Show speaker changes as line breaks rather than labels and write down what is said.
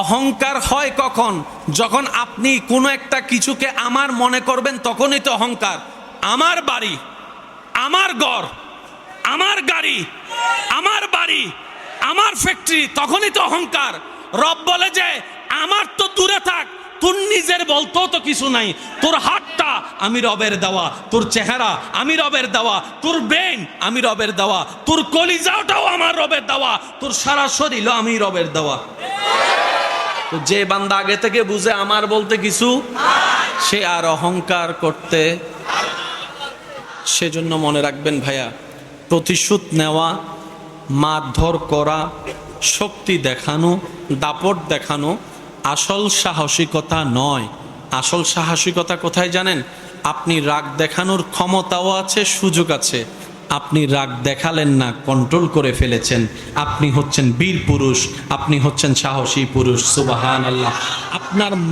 অহংকার হয় কখন? যখন আপনি কোনো একটা কিছুকে আমার মনে করবেন, তখনই তো অহংকার। আমার বাড়ি, আমার ঘর, আমার গাড়ি, আমার বাড়ি, আমার ফ্যাক্টরি, তখনই তো অহংকার। রব বলে যে আমার তো দূরে থাক, তোর নিজের বলতেও তো কিছু নাই। তোর হাতটা আমি রবের দেওয়া, তোর চেহারা আমি রবের দেওয়া, তোর ব্রেন আমি রবের দেওয়া, তোর কলিজাটাও আমার রবের দেওয়া, তোর সারা শরীরও আমি রবের দেওয়া। তো যে বান্দা আগে থেকে বুঝে আমার বলতে কিছু, সে আর অহংকার করতে। সেজন্য মনে রাখবেন ভাইয়া, প্রতিশোধ নেওয়া, মারধর করা, শক্তি দেখানো, দাপট দেখানো আসল সাহসিকতা নয়। আসল সাহসিকতা কোথায় জানেন? আপনি রাগ দেখানোর ক্ষমতাও আছে, সুযোগ আছে, আপনি রাগ দেখালেন না, কন্ট্রোল করে ফেলেছেন, আপনি হচ্ছেন বীর পুরুষ, আপনি হচ্ছেন সাহসী পুরুষ। সুবহানাল্লাহ। আপনার